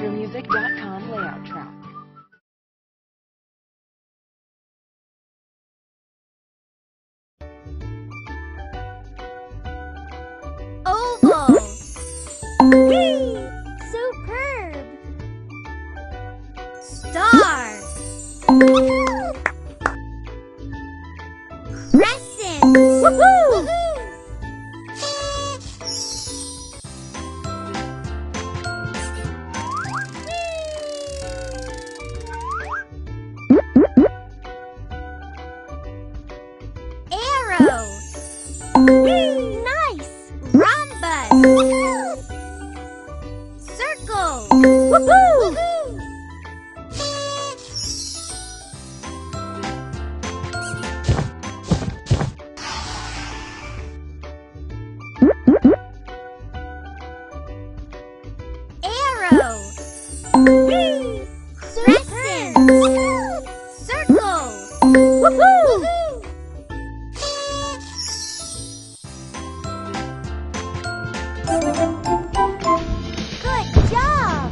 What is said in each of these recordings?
FutureMusic.com layout track. Oval. Superb. Star. Crescent. Woohoo! Arrow. Nice. Rhombus. Circle. Woohoo! Arrow. Crescent. Circle. Woohoo! Good job!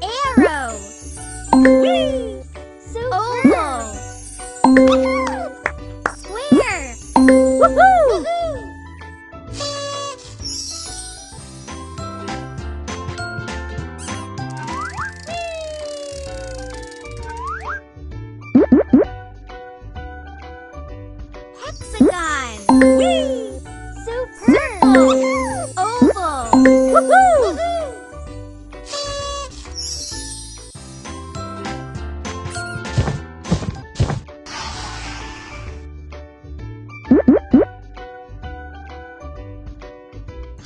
Arrow. Oval. Square. Woohoo! Hexagon. Circle. Oval. Woohoo!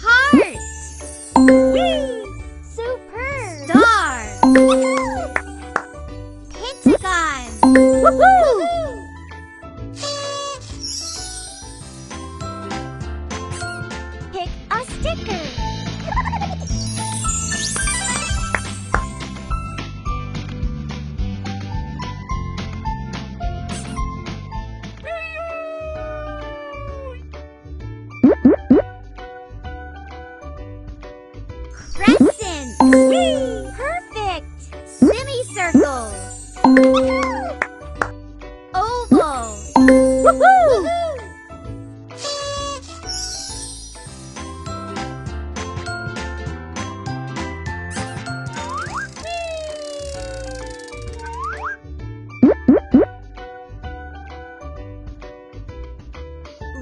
Heart. Superb. Star. Pentagon. Woohoo! Pick a sticker. Crescent. Perfect. Semicircle. Oval. Woohoo!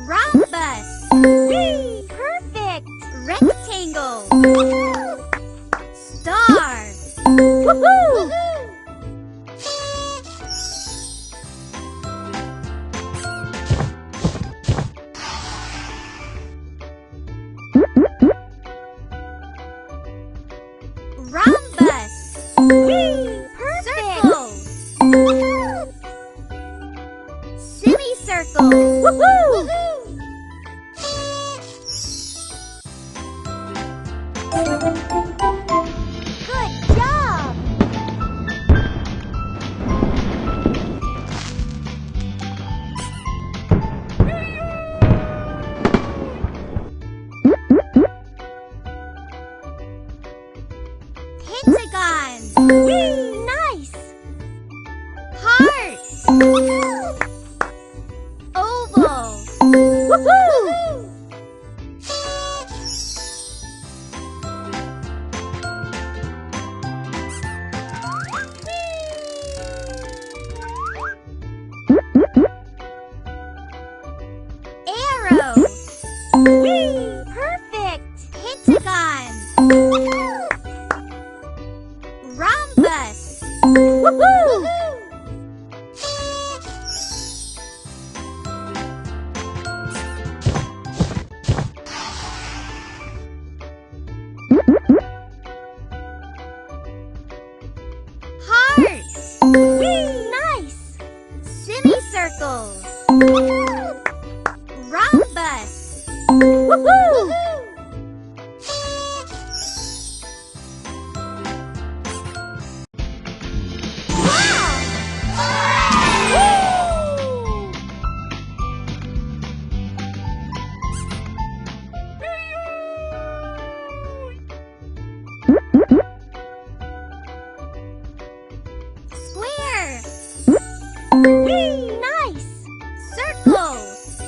Rhombus. Perfect. Rectangle. Star. Woohoo! Rhombus. Perfect. Circle. Semicircle. Woohoo! Good job! Pentagon. Nice. Heart. Oval. Woohoo! Arrow. Perfect. Pentagon. Rhombus. Woohoo! Heart. Nice. Semicircles. Rhombus. Woohoo! Wow! Whee! Nice! Circles!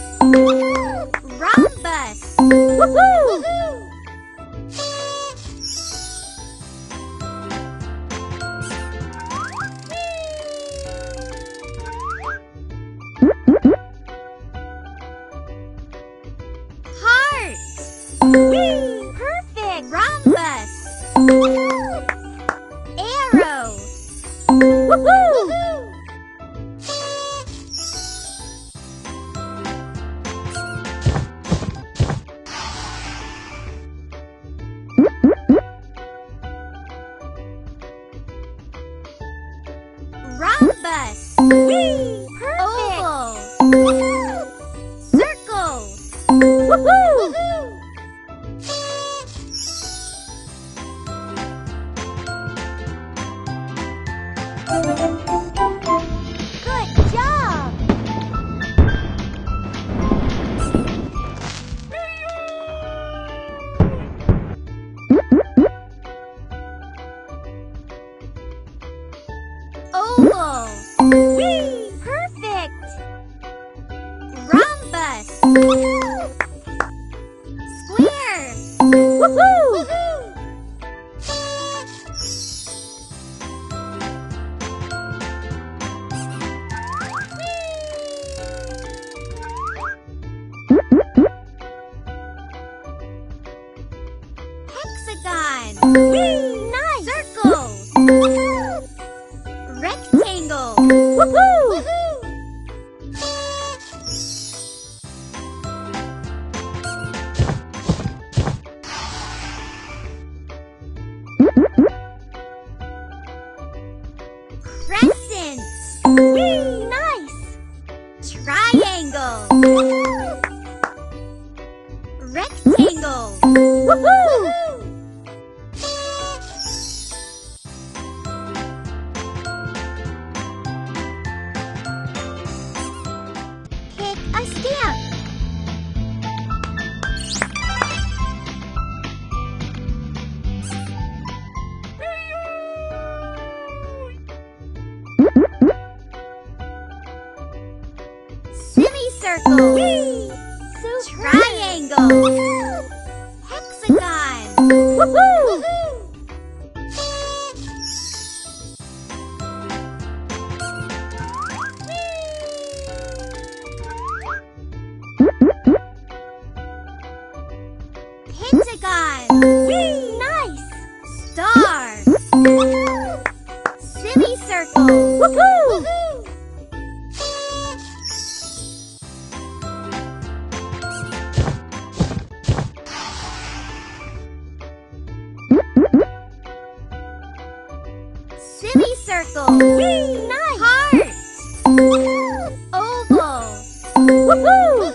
Rhombus! Woohoo! Heart! Whee! Perfect! Rhombus! Arrow! Woohoo! Rhombus! Whee! Perfect! Oval! Circle! Woohoo! Good job! Oval! Whee! Perfect! Rhombus! Square! Woohoo! Hexagon! Whee! Nice! Circle! Rectangle! Woohoo! Crescent! Whee! Nice! Triangle! Rectangle! Woohoo! Pick a stamp. Semicircle. Whee! Triangle. Hexagon. Woohoo! Pentagon. Whee! Nice. Star. Semicircle. Woohoo! Semicircle. Whee! Nice. Heart. Oval. Woohoo!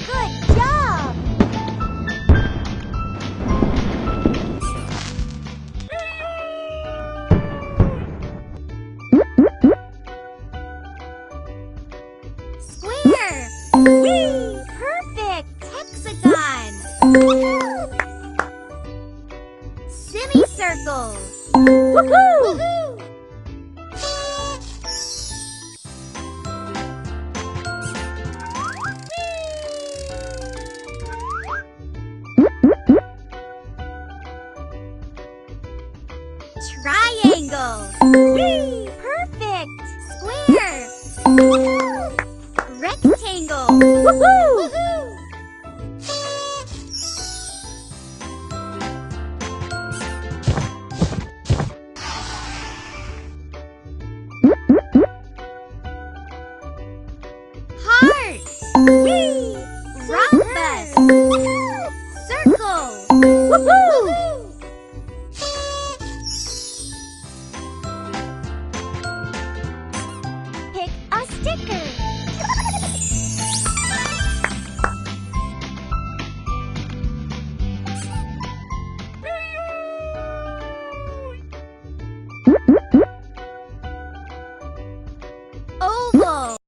Good job. Square. Whee! Perfect. Hexagon. Semicircles. Woohoo! Triangle. Whee! Perfect. Square. Rectangle. Woohoo! Heart. Whee! Rhombus.